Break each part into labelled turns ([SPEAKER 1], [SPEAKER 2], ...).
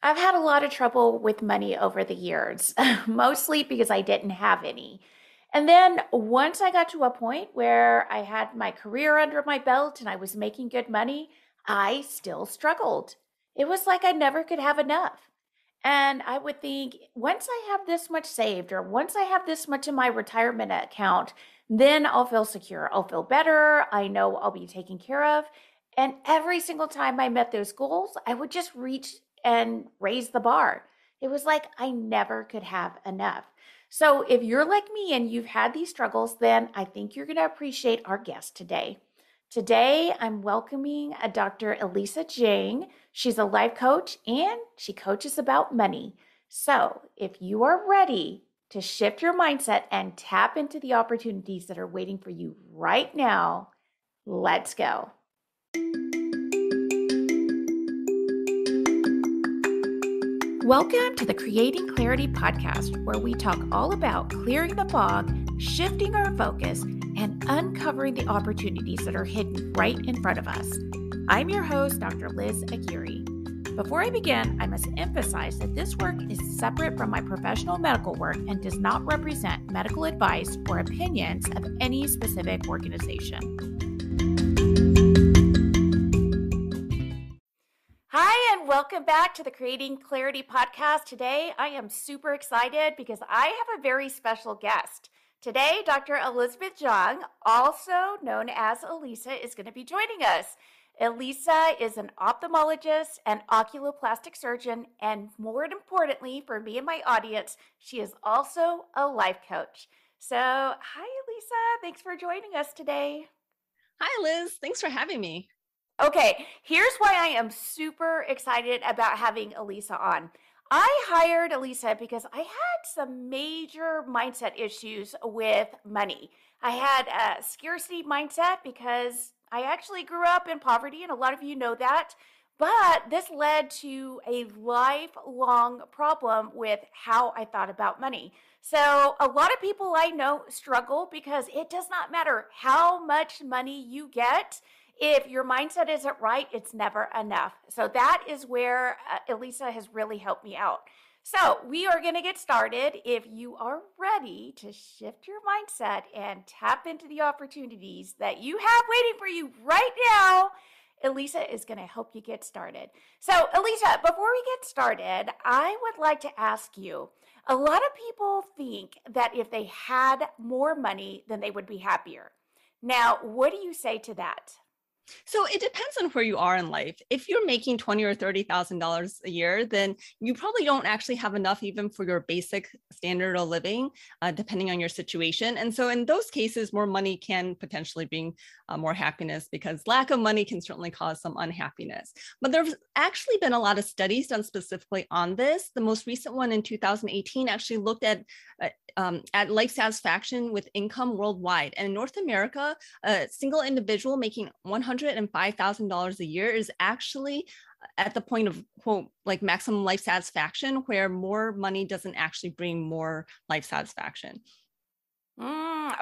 [SPEAKER 1] I've had a lot of trouble with money over the years, mostly because I didn't have any. And then once I got to a point where I had my career under my belt and I was making good money, I still struggled. It was like I never could have enough. And I would think, once I have this much saved, or once I have this much in my retirement account, then I'll feel secure. I'll feel better. I know I'll be taken care of. And every single time I met those goals, I would just reach and raise the bar. It was like I never could have enough. So if you're like me and you've had these struggles, then I think you're going to appreciate our guest today. Today, I'm welcoming a Dr. Elisa Chiang. She's a life coach and she coaches about money. So, if you are ready to shift your mindset and tap into the opportunities that are waiting for you right now, let's go. Welcome to the Creating Clarity podcast, where we talk all about clearing the fog, shifting our focus, and uncovering the opportunities that are hidden right in front of us. I'm your host, Dr. Liz Aguirre. Before I begin, I must emphasize that this work is separate from my professional medical work and does not represent medical advice or opinions of any specific organization. Hi, and welcome back to the Creating Clarity podcast. Today, I am super excited because I have a very special guest. Today, Dr. Elizabeth Chiang, also known as Elisa, is going to be joining us. Elisa is an ophthalmologist and oculoplastic surgeon, and more importantly, for me and my audience, she is also a life coach. So, hi, Elisa. Thanks for joining us today.
[SPEAKER 2] Hi, Liz. Thanks for having me.
[SPEAKER 1] Okay, here's why I am super excited about having Elisa on. I hired Elisa because I had some major mindset issues with money. I had a scarcity mindset because I actually grew up in poverty, and a lot of you know that. But this led to a lifelong problem with how I thought about money. So, a lot of people I know struggle because it does not matter how much money you get. If your mindset isn't right, it's never enough. So that is where Elisa has really helped me out. So we are going to get started. If you are ready to shift your mindset and tap into the opportunities that you have waiting for you right now, Elisa is going to help you get started. So, Elisa, before we get started, I would like to ask you, a lot of people think that if they had more money, then they would be happier. Now, what do you say to that?
[SPEAKER 2] So it depends on where you are in life. If you're making $20,000 or $30,000 a year, then you probably don't actually have enough even for your basic standard of living, depending on your situation. And so in those cases, more money can potentially bring more happiness, because lack of money can certainly cause some unhappiness. But there's actually been a lot of studies done specifically on this. The most recent one in 2018 actually looked at life satisfaction with income worldwide. And in North America, a single individual making $105,000 a year is actually at the point of, quote, like maximum life satisfaction, where more money doesn't actually bring more life satisfaction.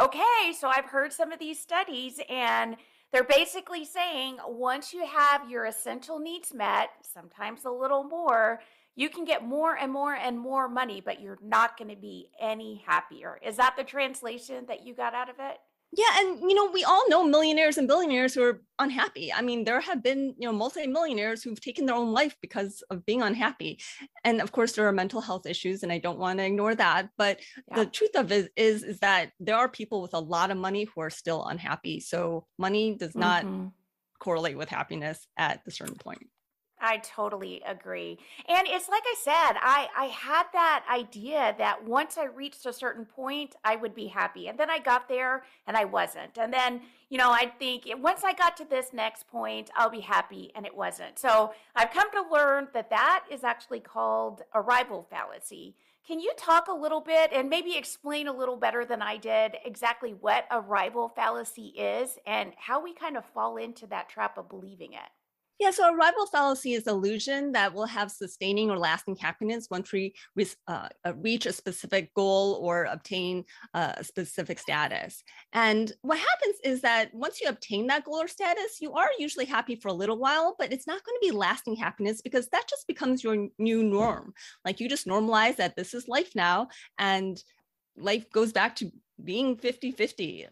[SPEAKER 1] Okay, so I've heard some of these studies, and they're basically saying once you have your essential needs met, sometimes a little more, you can get more and more and more money, but you're not going to be any happier. Is that the translation that you got out of it?
[SPEAKER 2] Yeah, and we all know millionaires and billionaires who are unhappy. I mean, there have been, multimillionaires who've taken their own life because of being unhappy. And of course, there are mental health issues, and I don't want to ignore that. But
[SPEAKER 1] Yeah.
[SPEAKER 2] the truth of it is that there are people with a lot of money who are still unhappy. So money does not
[SPEAKER 1] Mm-hmm.
[SPEAKER 2] correlate with happiness at a certain point.
[SPEAKER 1] I totally agree. And it's like I said, I had that idea that once I reached a certain point, I would be happy. And then I got there and I wasn't. And then, I'd think once I got to this next point, I'll be happy. And it wasn't. So I've come to learn that that is actually called arrival fallacy. Can you talk a little bit and maybe explain a little better than I did exactly what arrival fallacy is and how we kind of fall into that trap of believing it?
[SPEAKER 2] Yeah, so arrival fallacy is illusion that will have sustaining or lasting happiness once we reach a specific goal or obtain a specific status. And what happens is that once you obtain that goal or status, you are usually happy for a little while, but it's not going to be lasting happiness because that just becomes your new norm. Like you just normalize that this is life now, and life goes back to being 50-50.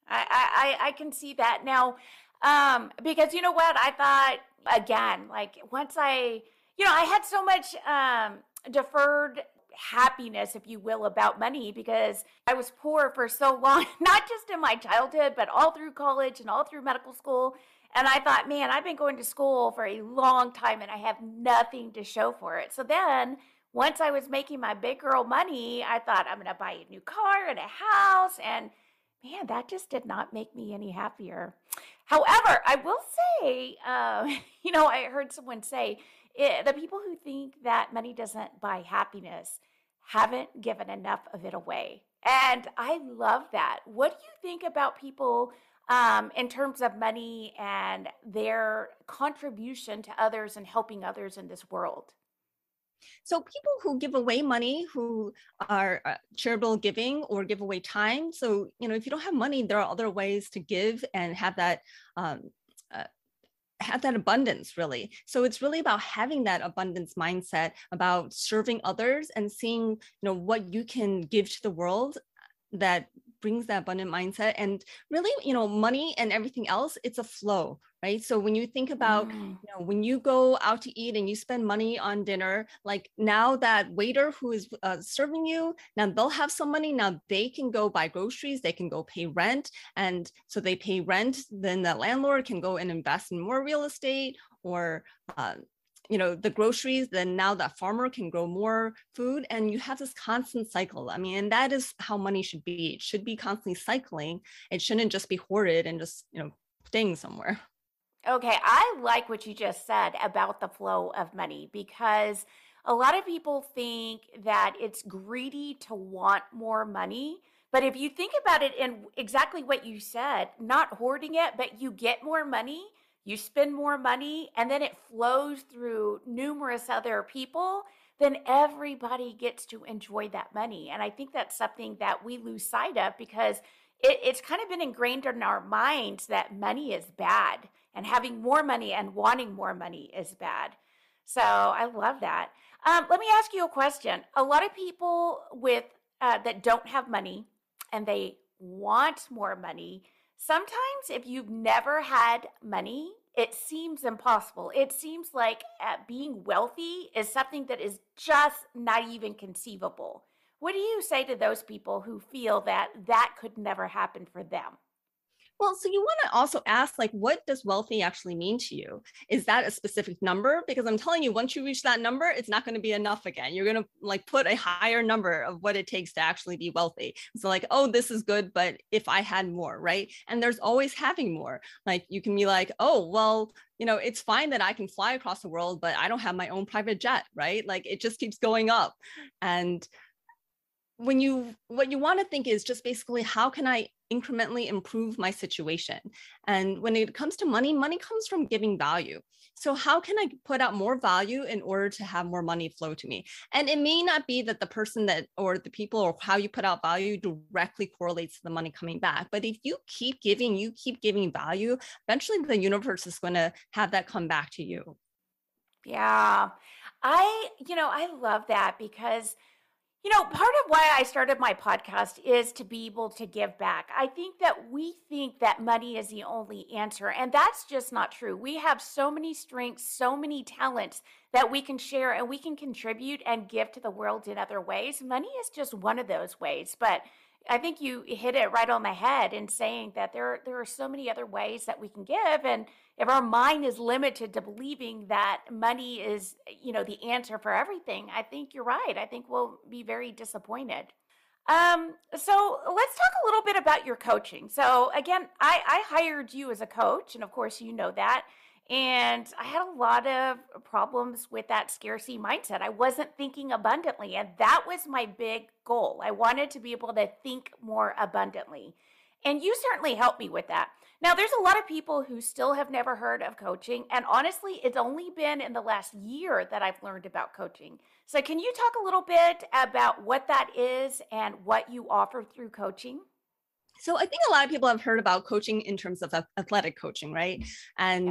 [SPEAKER 1] I can see that now, because you know what? I thought again, like once I had so much deferred happiness, if you will, about money because I was poor for so long, not just in my childhood, but all through college and all through medical school. And I thought, man, I've been going to school for a long time and I have nothing to show for it. So then once I was making my big girl money, I thought I'm going to buy a new car and a house. And man, that just did not make me any happier. However, I will say, I heard someone say the people who think that money doesn't buy happiness haven't given enough of it away. And I love that. What do you think about people in terms of money and their contribution to others and helping others in this world?
[SPEAKER 2] So people who give away money, who are charitable giving or give away time. So, if you don't have money, there are other ways to give and um, uh, have that abundance really. So it's really about having that abundance mindset about serving others and seeing, what you can give to the world that brings that abundant mindset. And really, money and everything else, it's a flow, right? So when you think about, when you go out to eat and you spend money on dinner, like now that waiter who is serving you, now they'll have some money. Now they can go buy groceries, they can go pay rent. And so they pay rent, then the landlord can go and invest in more real estate or the groceries, then now that farmer can grow more food and you have this constant cycle. I mean, and that is how money should be. It should be constantly cycling. It shouldn't just be hoarded and just, staying somewhere.
[SPEAKER 1] Okay, I like what you just said about the flow of money because a lot of people think that it's greedy to want more money. But if you think about it in exactly what you said, not hoarding it, but you get more money, you spend more money, and then it flows through numerous other people, then everybody gets to enjoy that money. And I think that's something that we lose sight of because it's kind of been ingrained in our minds that money is bad and having more money and wanting more money is bad. So I love that. Let me ask you a question. A lot of people with that don't have money and they want more money. Sometimes, if you've never had money, it seems impossible. It seems like being wealthy is something that is just not even conceivable. What do you say to those people who feel that that could never happen for them?
[SPEAKER 2] Well, so you want to also ask, like, what does wealthy actually mean to you? Is that a specific number? Because I'm telling you, once you reach that number, it's not going to be enough again. You're going to like put a higher number of what it takes to actually be wealthy. So like, oh, this is good, but if I had more, right? And there's always having more. Like you can be like, oh, well, it's fine that I can fly across the world, but I don't have my own private jet, right? Like it just keeps going up. And what you want to think is just basically how can I incrementally improve my situation? And when it comes to money, money comes from giving value. So how can I put out more value in order to have more money flow to me? And it may not be that the person that or the people or how you put out value directly correlates to the money coming back. But if you keep giving value, eventually the universe is going to have that come back to you.
[SPEAKER 1] Yeah. I love that because part of why I started my podcast is to be able to give back. I think that we think that money is the only answer, and that's just not true. We have so many strengths, so many talents that we can share and we can contribute and give to the world in other ways. Money is just one of those ways, but I think you hit it right on the head in saying that there are so many other ways that we can give. And if our mind is limited to believing that money is, the answer for everything, I think you're right. I think we'll be very disappointed. So let's talk a little bit about your coaching. So again, I hired you as a coach, and of course you know that. And I had a lot of problems with that scarcity mindset. I wasn't thinking abundantly, and that was my big goal. I wanted to be able to think more abundantly. And you certainly helped me with that. Now, there's a lot of people who still have never heard of coaching. And honestly, it's only been in the last year that I've learned about coaching. So, can you talk a little bit about what that is and what you offer through coaching?
[SPEAKER 2] So I think a lot of people have heard about coaching in terms of athletic coaching, right? And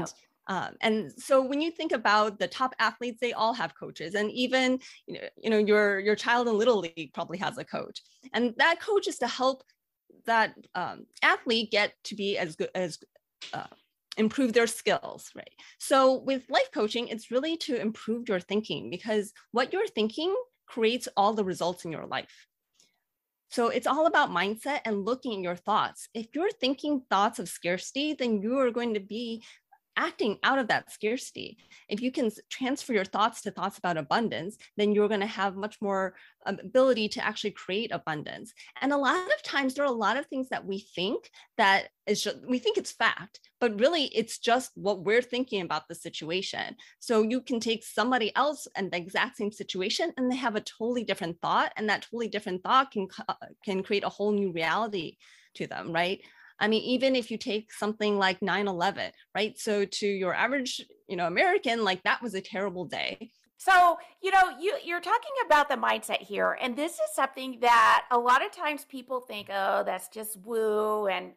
[SPEAKER 1] Yep.
[SPEAKER 2] and so when you think about the top athletes, they all have coaches, and even your child in little league probably has a coach, and that coach is to help that athlete get to be as good as improve their skills, right? So with life coaching, it's really to improve your thinking, because what you're thinking creates all the results in your life. So it's all about mindset and looking at your thoughts. If you're thinking thoughts of scarcity, then you are going to be acting out of that scarcity. If you can transfer your thoughts to thoughts about abundance, then you're going to have much more ability to actually create abundance. And a lot of times there are a lot of things that we think that is just, we think it's fact, but really it's just what we're thinking about the situation. So you can take somebody else and the exact same situation and they have a totally different thought, and that totally different thought can create a whole new reality to them, right? I mean, even if you take something like 9/11, right? So to your average, American, like that was a terrible day.
[SPEAKER 1] So, you're talking about the mindset here, and this is something that a lot of times people think, oh, that's just woo, and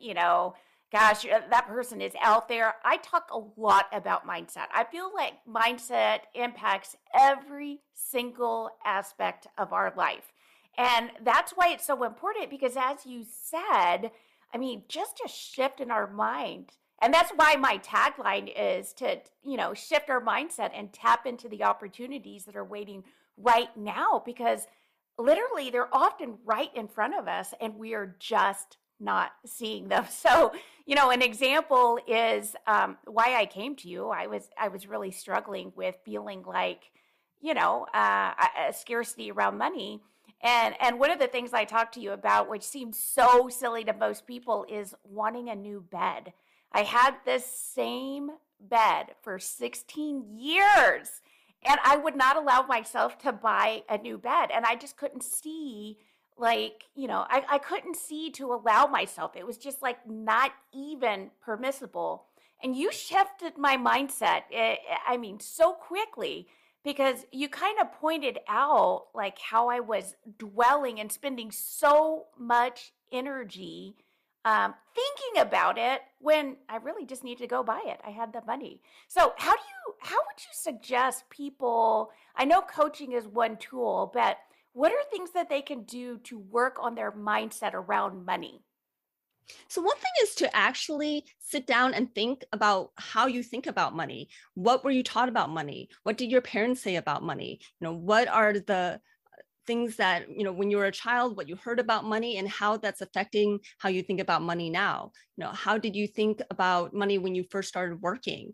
[SPEAKER 1] gosh, that person is out there. I talk a lot about mindset. I feel like mindset impacts every single aspect of our life. And that's why it's so important because, as you said, I mean, just a shift in our mind. And that's why my tagline is to, shift our mindset and tap into the opportunities that are waiting right now because literally they're often right in front of us and we are just not seeing them. So, an example is why I came to you. I was really struggling with feeling like, a scarcity around money. And one of the things I talked to you about, which seems so silly to most people, is wanting a new bed. I had this same bed for 16 years and I would not allow myself to buy a new bed. And I just couldn't see, like, I couldn't see to allow myself. It was just like not even permissible. And you shifted my mindset, I mean, so quickly because you kind of pointed out like how I was dwelling and spending so much energy thinking about it when I really just needed to go buy it. I had the money. So how would you suggest people? I know coaching is one tool, but what are things that they can do to work on their mindset around money?
[SPEAKER 2] So one thing is to actually sit down and think about how you think about money. What were you taught about money? What did your parents say about money? What are the things that, when you were a child, what you heard about money and how that's affecting how you think about money now? How did you think about money when you first started working?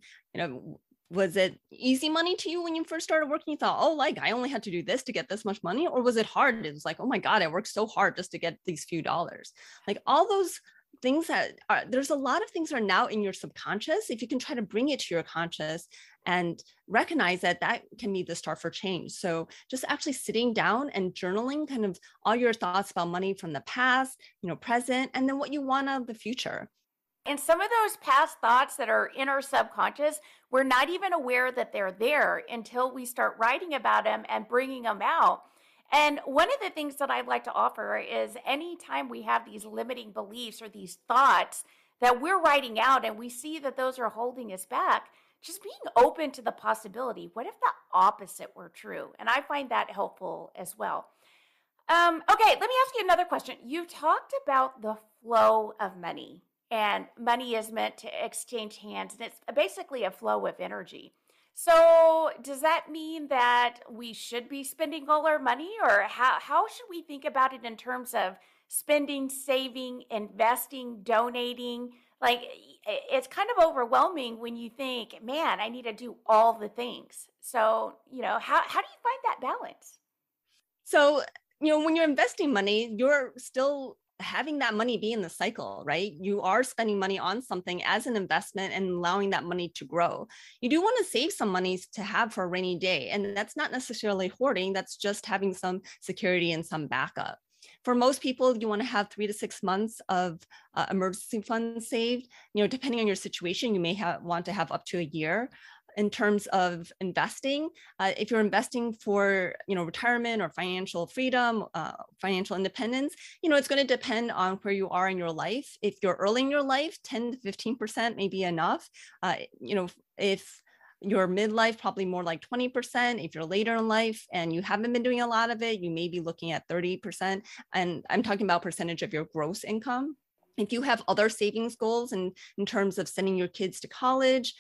[SPEAKER 2] Was it easy money to you when you first started working? You thought, oh, like I only had to do this to get this much money? Or was it hard? It was like, oh my God, I worked so hard just to get these few dollars. Like all those things that are, there's a lot of things are now in your subconscious. If you can try to bring it to your conscious and recognize that that can be the start for change. So just actually sitting down and journaling kind of all your thoughts about money from the past, present, and then what you want out of the future.
[SPEAKER 1] And some of those past thoughts that are in our subconscious, we're not even aware that they're there until we start writing about them and bringing them out. And one of the things that I'd like to offer is anytime we have these limiting beliefs or these thoughts that we're writing out and we see that those are holding us back, just being open to the possibility. What if the opposite were true? And I find that helpful as well. Okay, let me ask you another question. You talked about the flow of money, and money is meant to exchange hands, and it's basically a flow of energy. So, does that mean that we should be spending all our money, or how should we think about it in terms of spending, saving, investing, donating? Like, it's kind of overwhelming when you think, man, I need to do all the things. So, how do you find that balance?
[SPEAKER 2] So, when you're investing money, you're still having that money be in the cycle, right? You are spending money on something as an investment and allowing that money to grow. You do want to save some money to have for a rainy day. And that's not necessarily hoarding, that's just having some security and some backup. For most people, you want to have 3 to 6 months of emergency funds saved. Depending on your situation, you may want to have up to a year. In terms of investing, if you're investing for retirement or financial freedom, financial independence, it's going to depend on where you are in your life. If you're early in your life, 10 to 15% may be enough. If you're midlife, probably more like 20%. If you're later in life and you haven't been doing a lot of it, you may be looking at 30%. And I'm talking about percentage of your gross income. If you have other savings goals in terms of sending your kids to college,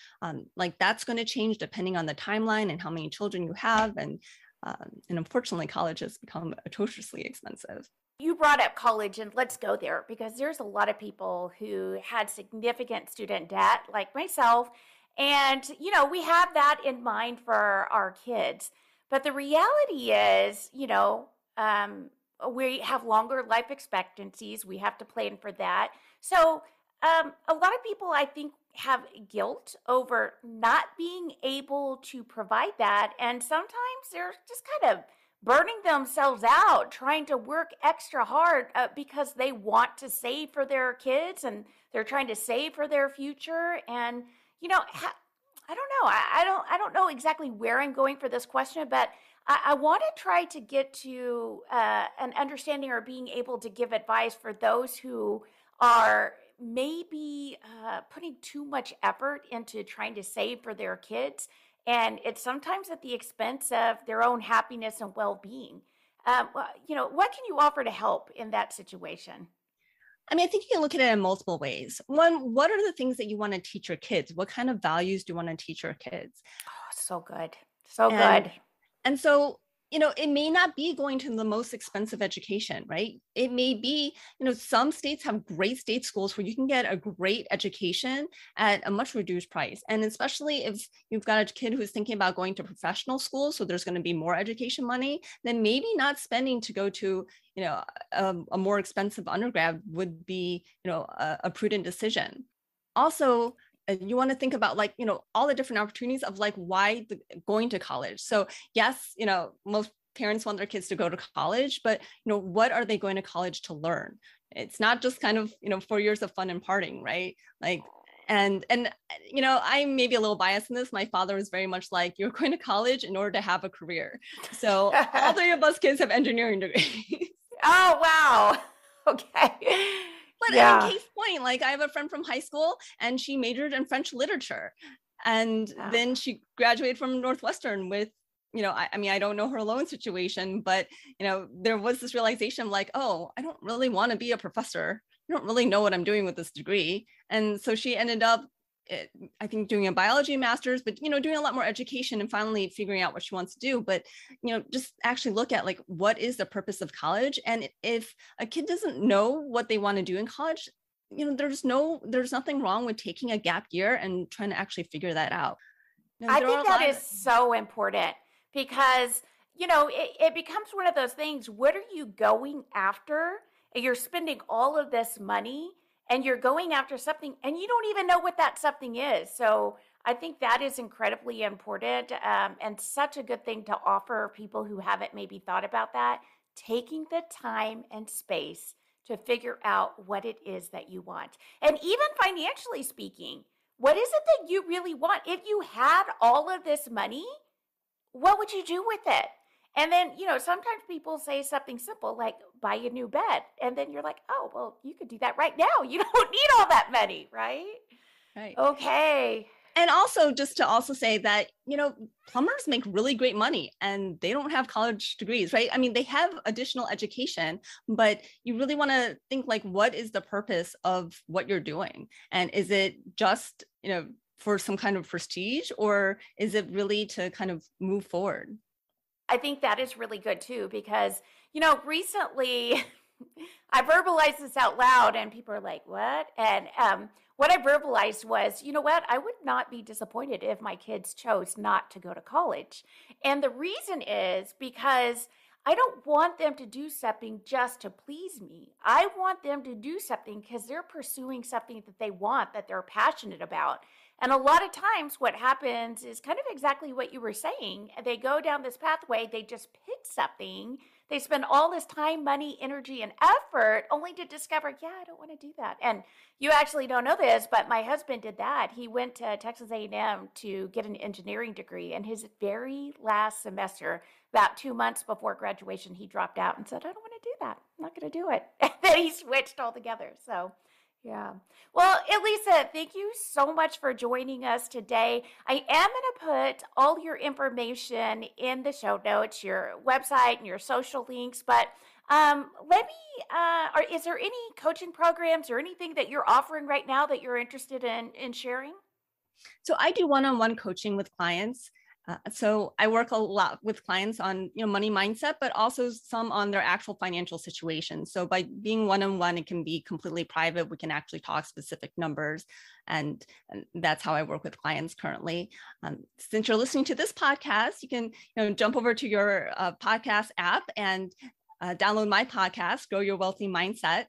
[SPEAKER 2] like that's going to change depending on the timeline and how many children you have. And unfortunately, college has become atrociously expensive.
[SPEAKER 1] You brought up college, and let's go there because there's a lot of people who had significant student debt, like myself. And, we have that in mind for our kids. But the reality is, we have longer life expectancies. We have to plan for that. So, a lot of people, I think, have guilt over not being able to provide that. And sometimes they're just kind of burning themselves out trying to work extra hard because they want to save for their kids and they're trying to save for their future. And, I don't know. I don't know exactly where I'm going for this question, but I want to try to get to an understanding or being able to give advice for those who are maybe putting too much effort into trying to save for their kids. And it's sometimes at the expense of their own happiness and well-being. What can you offer to help in that situation?
[SPEAKER 2] I mean, I think you can look at it in multiple ways. One, what are the things that you want to teach your kids? What kind of values do you want to teach your kids?
[SPEAKER 1] Oh, so good. So
[SPEAKER 2] And
[SPEAKER 1] good.
[SPEAKER 2] and so, it may not be going to the most expensive education, right? It may be, some states have great state schools where you can get a great education at a much reduced price. And especially if you've got a kid who's thinking about going to professional school, so there's going to be more education money, then maybe not spending to go to, a more expensive undergrad would be, a prudent decision. Also, you want to think about all the different opportunities of why going to college. So yes, most parents want their kids to go to college, but what are they going to college to learn? It's not just kind of 4 years of fun and partying, right? And I'm maybe a little biased in this. My father was very much like, you're going to college in order to have a career. So all three of us kids have engineering degrees.
[SPEAKER 1] Oh, wow. Okay.
[SPEAKER 2] But I mean,
[SPEAKER 1] Yeah.
[SPEAKER 2] case point, I have a friend from high school and she majored in French literature. And then she graduated from Northwestern with, I mean, I don't know her loan situation, but, there was this realization oh, I don't really want to be a professor. I don't really know what I'm doing with this degree. And so she ended up, I think, doing a biology master's, but, doing a lot more education and finally figuring out what she wants to do. But, just actually look at what is the purpose of college? And if a kid doesn't know what they want to do in college, there's nothing wrong with taking a gap year and trying to actually figure that out.
[SPEAKER 1] I think that is so important because, it becomes one of those things. What are you going after? You're spending all of this money and you're going after something and you don't even know what that something is. So I think that is incredibly important and such a good thing to offer people who haven't maybe thought about that. Taking the time and space to figure out what it is that you want. And even financially speaking, what is it that you really want? If you had all of this money, what would you do with it? And then, sometimes people say something simple like buy a new bed. And then you're like, oh, well, you could do that right now. You don't need all that money, right?
[SPEAKER 2] Right.
[SPEAKER 1] Okay.
[SPEAKER 2] And also just to also say that, plumbers make really great money and they don't have college degrees, right? I mean, they have additional education, but you really want to think what is the purpose of what you're doing? And is it just, for some kind of prestige, or is it really to kind of move forward?
[SPEAKER 1] I think that is really good too, because, recently I verbalized this out loud and people are like, what? And what I verbalized was, you know what? I would not be disappointed if my kids chose not to go to college. And the reason is because I don't want them to do something just to please me. I want them to do something because they're pursuing something that they want, that they're passionate about. And a lot of times what happens is kind of exactly what you were saying. They go down this pathway, they just pick something they spend all this time, money, energy, and effort only to discover, yeah, I don't want to do that. And you actually don't know this, but my husband did that. He went to Texas A&M to get an engineering degree, and his very last semester, about 2 months before graduation, he dropped out and said, I don't want to do that. I'm not going to do it. And then he switched altogether. So, yeah. Well, Elisa, thank you so much for joining us today. I am going to put all your information in the show notes, your website and your social links, but is there any coaching programs or anything that you're offering right now that you're interested in sharing?
[SPEAKER 2] So I do one-on-one coaching with clients. So I work a lot with clients on money mindset, but also some on their actual financial situation. So by being one-on-one, it can be completely private. We can actually talk specific numbers, and that's how I work with clients currently. Since you're listening to this podcast, you can jump over to your podcast app and download my podcast, Grow Your Wealthy Mindset,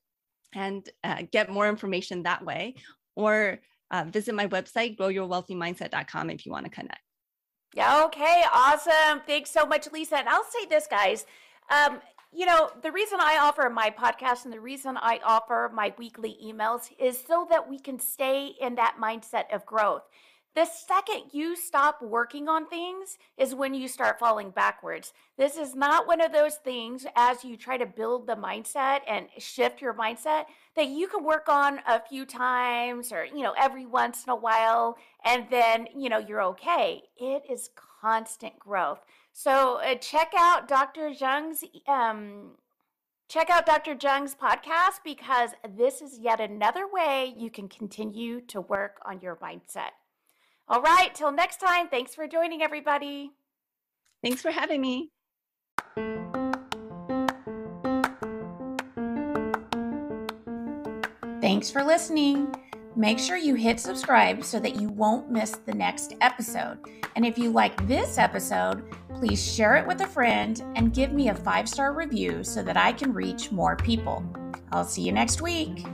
[SPEAKER 2] and get more information that way. Or visit my website, growyourwealthymindset.com, if you want to connect.
[SPEAKER 1] Yeah, okay, awesome. Thanks so much, Lisa. And I'll say this, guys. The reason I offer my podcast and the reason I offer my weekly emails is so that we can stay in that mindset of growth. The second you stop working on things is when you start falling backwards. This is not one of those things as you try to build the mindset and shift your mindset that you can work on a few times or, every once in a while, and then, you're okay. It is constant growth. So check out Dr. Chiang's podcast, because this is yet another way you can continue to work on your mindset. All right, till next time, thanks for joining, everybody.
[SPEAKER 2] Thanks for having me.
[SPEAKER 1] Thanks for listening. Make sure you hit subscribe so that you won't miss the next episode. And if you like this episode, please share it with a friend and give me a 5-star review so that I can reach more people. I'll see you next week.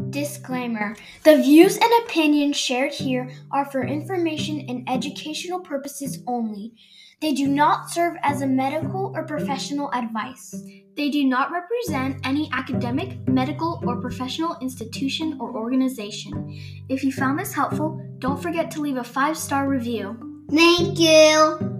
[SPEAKER 3] Disclaimer: the views and opinions shared here are for information and educational purposes only. They do not serve as a medical or professional advice. They do not represent any academic, medical, or professional institution or organization. If you found this helpful, don't forget to leave a 5-star review.
[SPEAKER 4] Thank you.